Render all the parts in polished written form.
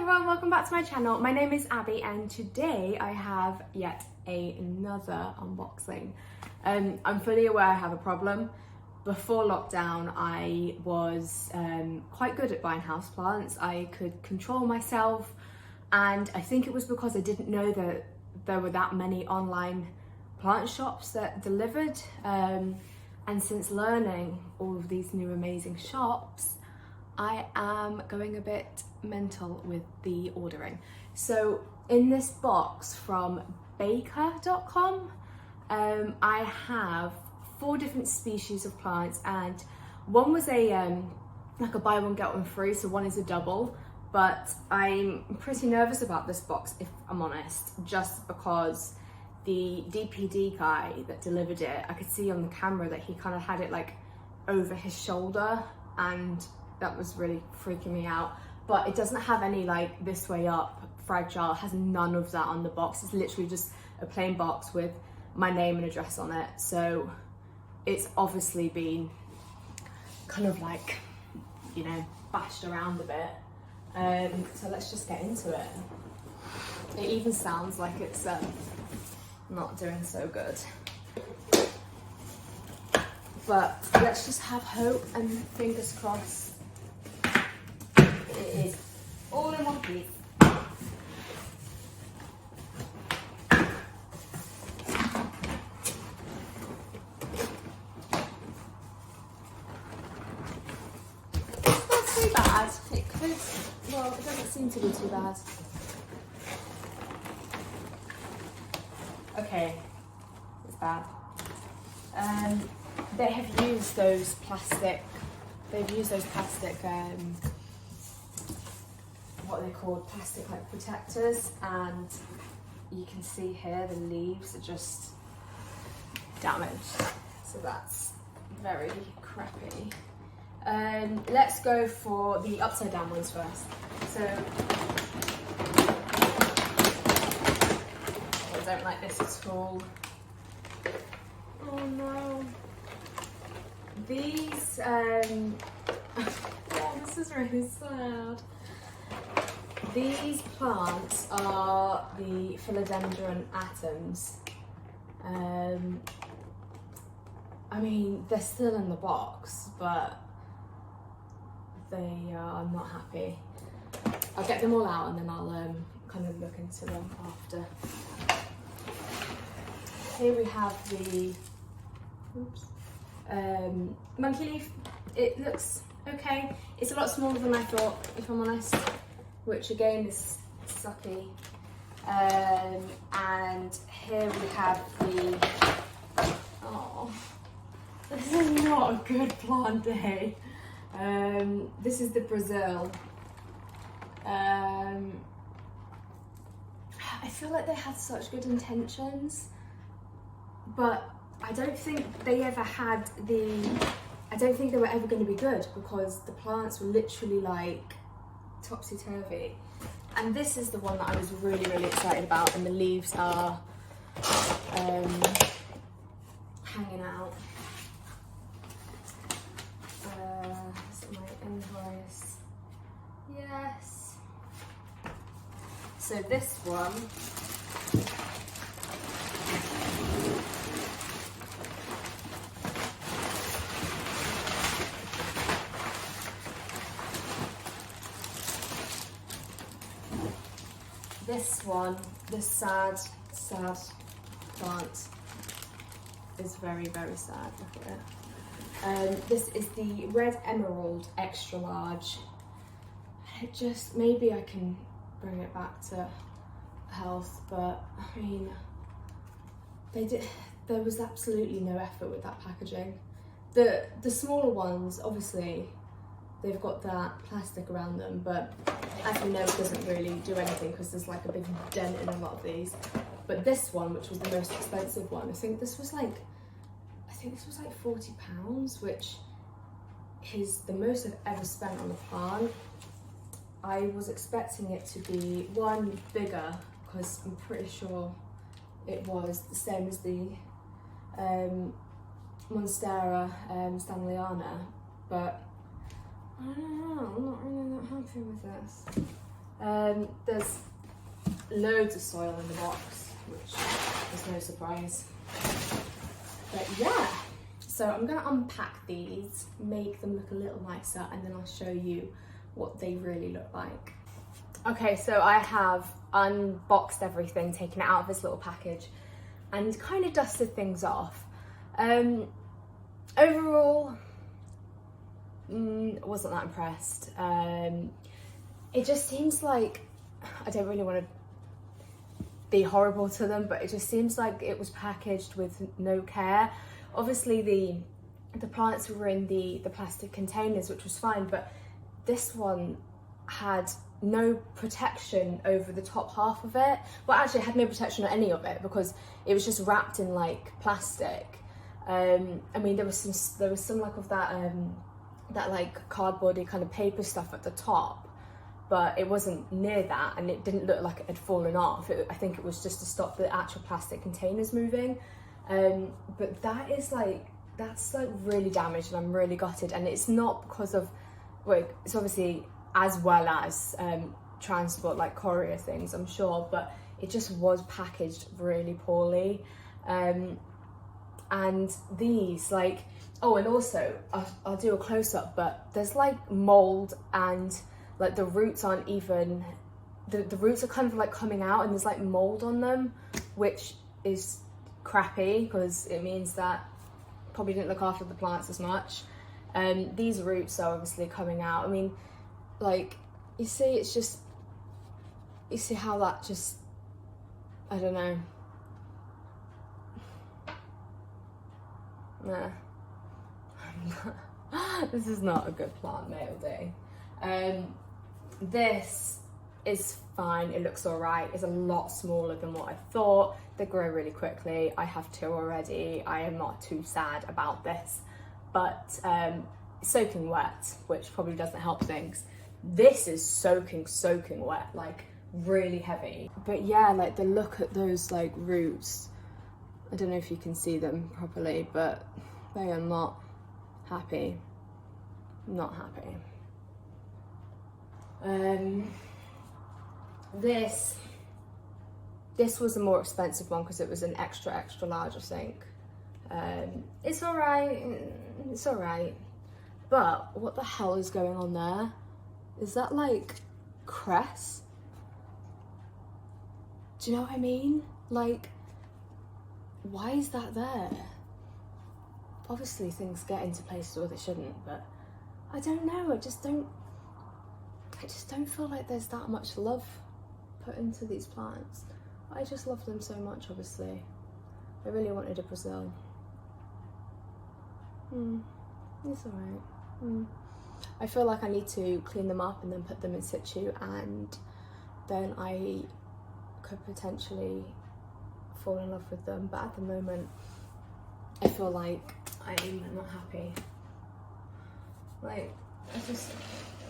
everyone, welcome back to my channel. My name is Abby and today I have yet another unboxing. I'm fully aware I have a problem. Before lockdown I was quite good at buying houseplants. I could control myself, and I think it was because I didn't know that there were that many online plant shops that delivered, and since learning all of these new amazing shops, I am going a bit mental with the ordering. So in this box from baker.com, I have 4 different species of plants, and one was a like a buy one get one free, so one is a double. But I'm pretty nervous about this box, if I'm honest, just because the DPD guy that delivered it, I could see on the camera that he kind of had it like over his shoulder, and that was really freaking me out. But it doesn't have any like this way up fragile, it has none of that on the box. It's literally just a plain box with my name and address on it. So it's obviously been kind of like, you know, bashed around a bit. So let's just get into it. It even sounds like it's not doing so good. But let's just have hope and fingers crossed it is all in one piece. It's not too bad. It could, well, it doesn't seem to be too bad. Okay, it's bad. They have used those plastic, what are they called, plastic like protectors, and you can see here the leaves are just damaged, so that's very crappy. Let's go for the upside down ones first. So I don't like this at all. Oh no. These, oh, this is really sad. These plants are the Philodendron Atoms. I mean, they're still in the box, but they are not happy. I'll get them all out and then I'll kind of look into them after. Here we have the, oops. Monkey leaf. It looks okay. It's a lot smaller than I thought, if I'm honest, which again is sucky. And here we have the, oh, this is not a good plant day. This is the Brazil. I feel like they had such good intentions, but I don't think they ever had I don't think they were ever going to be good, because the plants were literally like topsy-turvy. And this is the one that I was really, really excited about, and the leaves are hanging out. Is my invoice? Yes. So this one, this sad plant is very, very sad. Look at it. This is the Red Emerald extra large. It just, maybe I can bring it back to health, but I mean, there was absolutely no effort with that packaging. The smaller ones, obviously, they've got that plastic around them, but as we know, it doesn't really do anything because there's like a big dent in a lot of these. But this one, which was the most expensive one, I think this was like £40, which is the most I've ever spent on a plant. I was expecting it to be one bigger, because I'm pretty sure it was the same as the Monstera Stanleyana, but I don't know, I'm not really that happy with this. There's loads of soil in the box, which is no surprise. But yeah, so I'm going to unpack these, make them look a little nicer, and then I'll show you what they really look like. Okay, so I have unboxed everything, taken it out of this little package, and kind of dusted things off. Overall, I wasn't that impressed. It just seems like, I don't really want to be horrible to them, but it just seems like it was packaged with no care. Obviously the plants were in the plastic containers, which was fine, but this one had no protection over the top half of it. Well, actually it had no protection on any of it because it was just wrapped in like plastic. I mean, there was some like of that like cardboardy kind of paper stuff at the top, but it wasn't near that, and it didn't look like it had fallen off. I think it was just to stop the actual plastic containers moving. But that's like really damaged, and I'm really gutted. And it's not because of, well, it's obviously as well as transport, like courier things, I'm sure, but it just was packaged really poorly. And these, like, oh, and also I'll do a close-up, but there's like mold, and like the roots aren't even, the roots are kind of like coming out, and there's like mold on them, which is crappy because it means that probably didn't look after the plants as much. These roots are obviously coming out. I mean, like, you see, it's just, you see how that just, I don't know. Nah. This is not a good plant mail day. This is fine, it looks alright. It's a lot smaller than what I thought. They grow really quickly. I have 2 already. I am not too sad about this, but soaking wet, which probably doesn't help things. This is soaking wet, like really heavy. But yeah, like the look at those like roots, I don't know if you can see them properly, but they are not happy. Not happy. This was a more expensive one because it was an extra large, I think. It's alright, but what the hell is going on there? Is that like cress? Do you know what I mean? Like, why is that there? Obviously things get into places where they shouldn't, but I don't know, I just don't feel like there's that much love put into these plants. I just love them so much, obviously. I really wanted a Brazil. It's alright. I feel like I need to clean them up and then put them in situ, and then I could potentially fall in love with them, but at the moment I feel like I'm not happy. Like,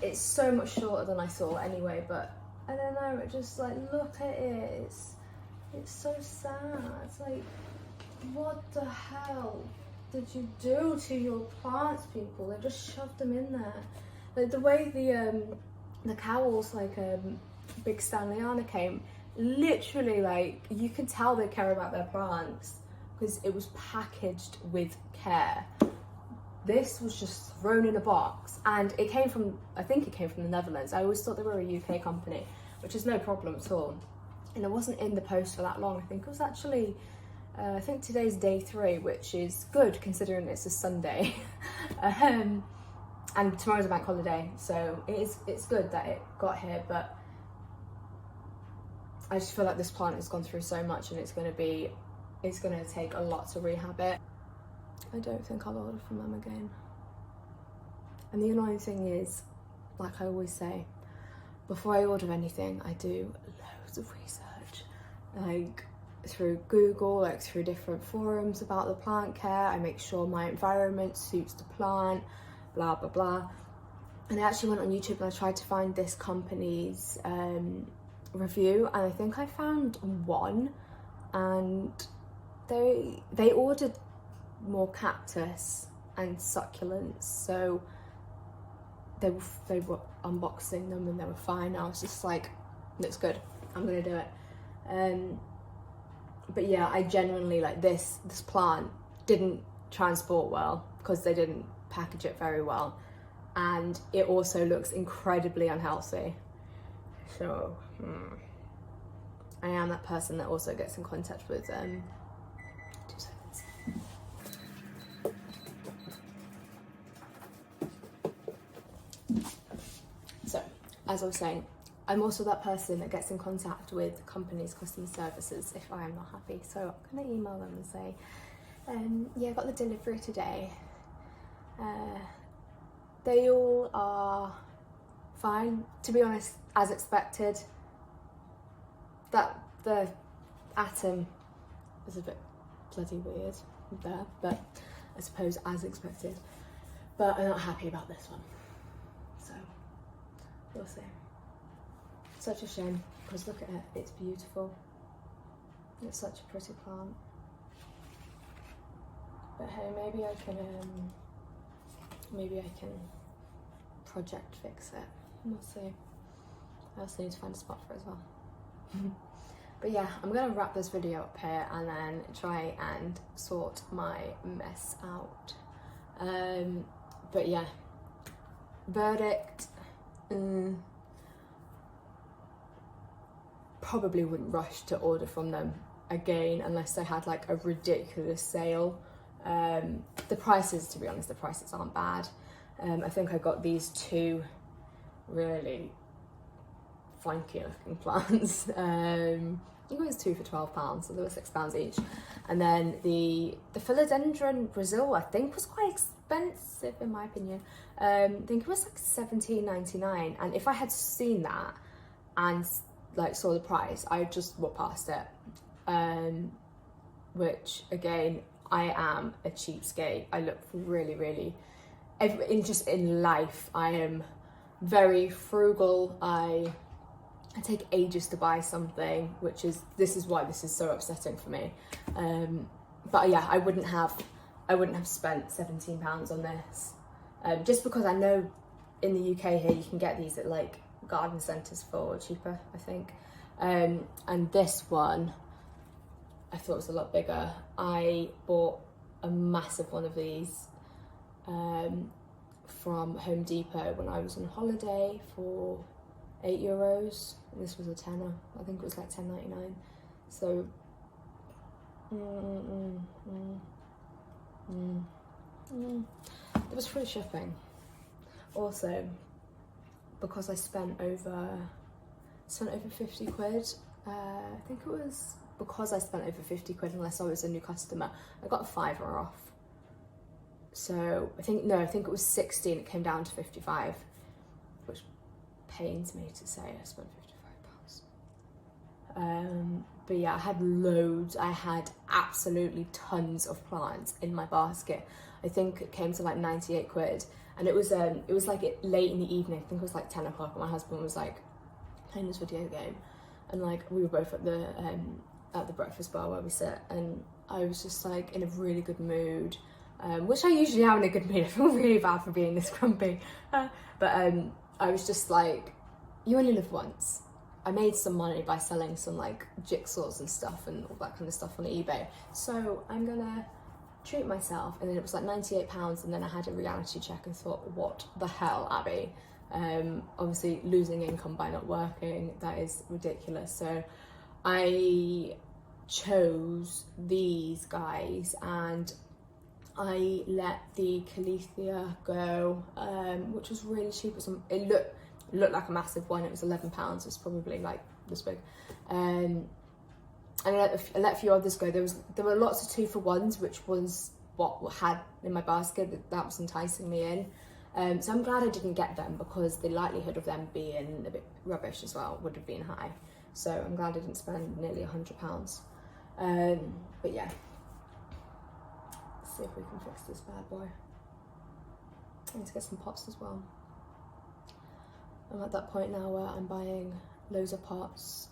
it's so much shorter than I thought anyway, but I don't know, it just, like, look at it, it's so sad. It's like, what the hell did you do to your plants, people? They just shoved them in there. Like the way the cowls, like Big Stanleyana came, literally, like, you can tell they care about their plants because it was packaged with care. This was just thrown in a box, and it came from, I think it came from the Netherlands. I always thought they were a UK company, which is no problem at all. And it wasn't in the post for that long. I think it was actually, I think today's day 3, which is good considering it's a Sunday. And tomorrow's a bank holiday, so it's good that it got here, but I just feel like this plant has gone through so much, and it's gonna take a lot to rehab it. I don't think I'll order from them again. And the annoying thing is, like I always say, before I order anything, I do loads of research, like through Google, like through different forums about the plant care. I make sure my environment suits the plant, blah, blah, blah. And I actually went on YouTube and I tried to find this company's review, and I think I found one, and they ordered more cactus and succulents, so they were unboxing them and they were fine. I was just like, looks good, I'm gonna do it. But yeah, I genuinely, like, this plant didn't transport well because they didn't package it very well, and it also looks incredibly unhealthy. So I am that person that also gets in contact with 2 seconds. So, as I was saying, I'm also that person that gets in contact with companies' customer services if I am not happy. So I'm gonna email them and say, yeah, I got the delivery today. They all are fine, to be honest, as expected. That the Atom is a bit bloody weird there, but I suppose as expected. But I'm not happy about this one, so we'll see. Such a shame, because look at it, it's beautiful. It's such a pretty plant. But hey, maybe I can project fix it. We'll see. I also need to find a spot for it as well. But yeah, I'm gonna wrap this video up here and then try and sort my mess out. But yeah, verdict. Probably wouldn't rush to order from them again unless they had like a ridiculous sale. The prices, to be honest, the prices aren't bad. I think I got these 2 really funky looking plants. I think it was 2 for £12, so they were £6 each. And then the Philodendron Brazil, I think, was quite expensive in my opinion. I think it was like £17.99, and if I had seen that and like saw the price, I'd just walk past it. Which again, I am a cheapskate. I look really in life, I am very frugal. I take ages to buy something, this is why this is so upsetting for me. But yeah, I wouldn't have spent £17 on this, just because I know in the UK here you can get these at like garden centres for cheaper, I think. And this one, I thought it was a lot bigger. I bought a massive one of these from Home Depot when I was on holiday for €8. This was a tenner. I think it was like $10.99. So it was free shipping. Also, because I spent over 50 quid. I think it was because I spent over 50 quid, unless I was a new customer, I got a £5 off. So I think it was 60 and it came down to 55, which pains me to say I spent £55. But yeah, I had loads. I had absolutely tons of plants in my basket. I think it came to like 98 quid. And it was like late in the evening. I think it was like 10 o'clock, and my husband was like playing this video game, and like we were both at the breakfast bar where we sit, and I was just like in a really good mood, which I usually am in a good mood. I feel really bad for being this grumpy, but I was just like, you only live once. I made some money by selling some like jigsaws and stuff and all that kind of stuff on eBay, so I'm gonna treat myself. And then it was like £98, and then I had a reality check and thought, what the hell, Abby? Obviously losing income by not working, that is ridiculous. So I chose these guys, and I let the Caleithia go, which was really cheap. It looked like a massive one. It was £11. It's probably like this big. And I let a few others go. There were lots of 2 for 1s, which was what I had in my basket. That was enticing me in. So I'm glad I didn't get them, because the likelihood of them being a bit rubbish as well would have been high. So I'm glad I didn't spend nearly £100. But yeah, let's see if we can fix this bad boy. I need to get some pots as well. I'm at that point now where I'm buying loads of pots,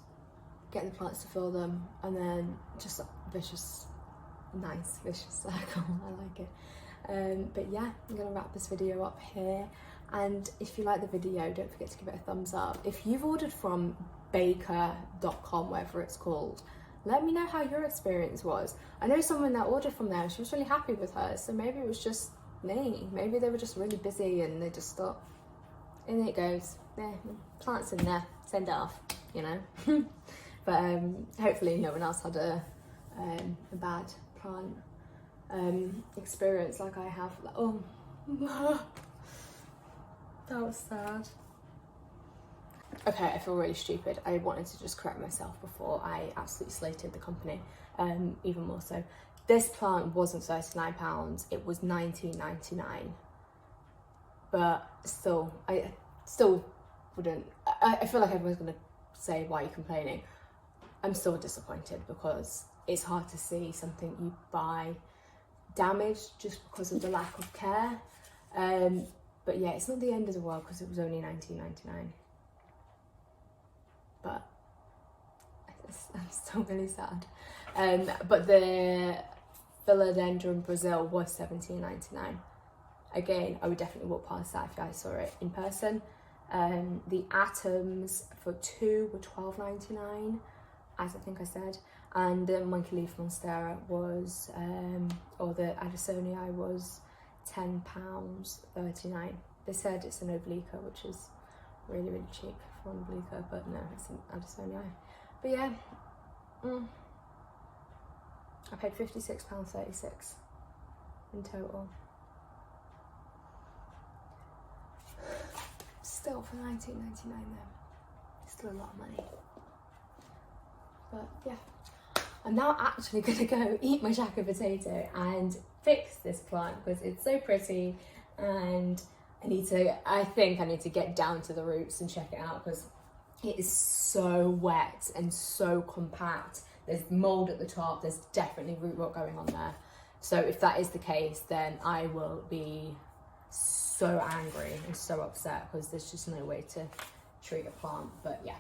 getting the plants to fill them, and then just a vicious circle. I like it. But yeah, I'm gonna wrap this video up here. And if you like the video, don't forget to give it a thumbs up. If you've ordered from baker.com, whatever it's called, let me know how your experience was. I know someone that ordered from there, she was really happy with hers, so maybe it was just me. Maybe they were just really busy and they just thought, in it goes, there, plant's in there, send it off, you know. But hopefully no one else had a bad plant experience like I have. Oh, that was sad. Okay, I feel really stupid. I wanted to just correct myself before I absolutely slated the company, even more so. This plant wasn't £39, it was £19.99. But still, I still wouldn't, I feel like everyone's gonna say, why are you complaining? I'm still disappointed because it's hard to see something you buy damaged just because of the lack of care. But yeah, it's not the end of the world because it was only £19.99. But I'm still really sad. But the Philodendron Brazil was £17.99. Again, I would definitely walk past that if I saw it in person. The atoms for 2 were £12.99, as I think I said, and the monkey leaf monstera was, or the Addisonii was £10.39. They said it's an oblique, which is really, really cheap for an oblique, but no, it's an Addisonii. But yeah, I paid £56.36 in total. Still for £19.99 though, still a lot of money. But yeah, I'm now actually gonna go eat my jacket potato and fix this plant because it's so pretty, and I think I need to get down to the roots and check it out because it is so wet and so compact. There's mold at the top, there's definitely root rot going on there. So if that is the case, then I will be so angry and so upset because there's just no way to treat a plant. But yeah,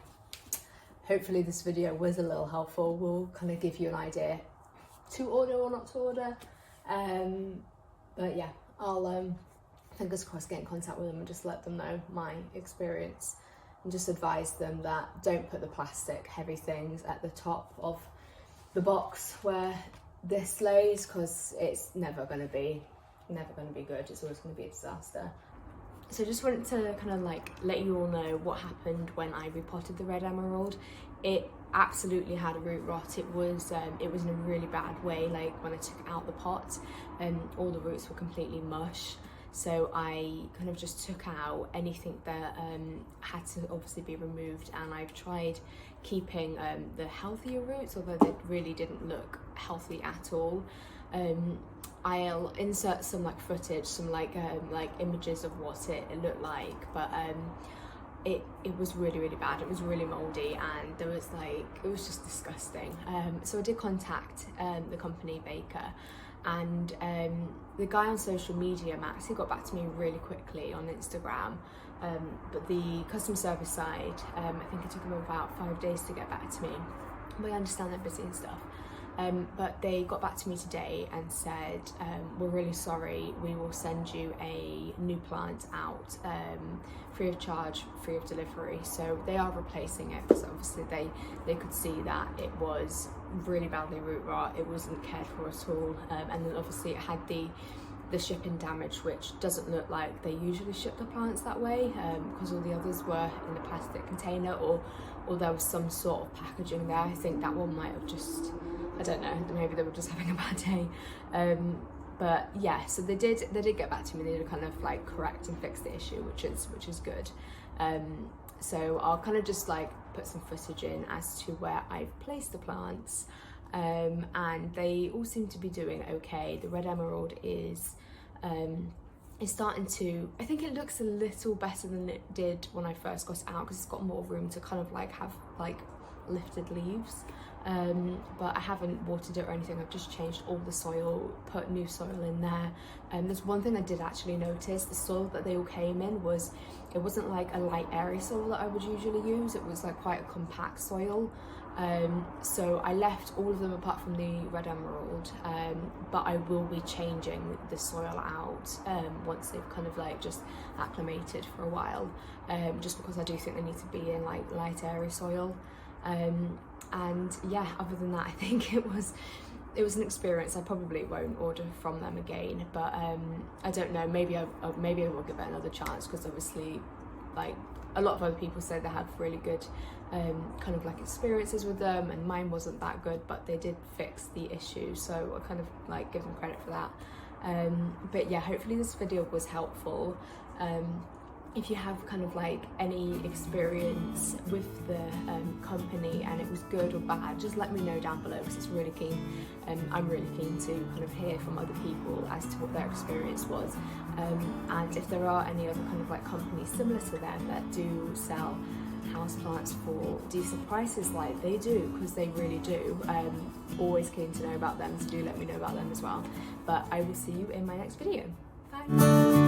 hopefully this video was a little helpful, will kind of give you an idea to order or not to order. But yeah, I'll fingers crossed get in contact with them and just let them know my experience and just advise them that don't put the plastic heavy things at the top of the box where this lays, because it's never going to be good. It's always going to be a disaster. So just wanted to kind of like let you all know what happened when I repotted the red emerald. It absolutely had a root rot. It was in a really bad way. Like when I took out the pot, all the roots were completely mush. So I kind of just took out anything that had to obviously be removed, and I've tried keeping the healthier roots, although they really didn't look healthy at all. I'll insert some like footage, some like images of what it looked like, but it was really, really bad. It was really moldy, and there was like, it was just disgusting. So I did contact the company Baker, and the guy on social media, Max, he got back to me really quickly on Instagram, but the customer service side, I think it took them about 5 days to get back to me. But I understand they're busy and stuff. But they got back to me today and said, we're really sorry, we will send you a new plant out free of charge, free of delivery. So they are replacing it because obviously they could see that it was really badly root rot, it wasn't cared for at all, and then obviously it had the shipping damage, which doesn't look like they usually ship the plants that way, because all the others were in a plastic container, or there was some sort of packaging there. I think that one might have just, I don't know, maybe they were just having a bad day. But yeah, so they did get back to me. They did kind of like correct and fix the issue, which is good. So I'll kind of just like put some footage in as to where I've placed the plants, and they all seem to be doing okay. The red emerald is starting to, I think it looks a little better than it did when I first got it out, because it's got more room to kind of like have like lifted leaves. But I haven't watered it or anything. I've just changed all the soil, put new soil in there. There's one thing I did actually notice: the soil that they all came in it wasn't like a light airy soil that I would usually use. It was like quite a compact soil. So I left all of them apart from the Red Emerald, but I will be changing the soil out once they've kind of like just acclimated for a while, just because I do think they need to be in like light airy soil. And yeah, other than that, I think it was an experience. I probably won't order from them again, but I don't know, maybe I will give it another chance, because obviously like a lot of other people say they have really good kind of like experiences with them, and mine wasn't that good, but they did fix the issue, so I kind of like give them credit for that. But yeah, hopefully this video was helpful. If you have kind of like any experience with the company and it was good or bad, just let me know down below, because it's really keen. I'm really keen to kind of hear from other people as to what their experience was. And if there are any other kind of like companies similar to them that do sell houseplants for decent prices like they do, because they really do, always keen to know about them, so do let me know about them as well. But I will see you in my next video. Bye.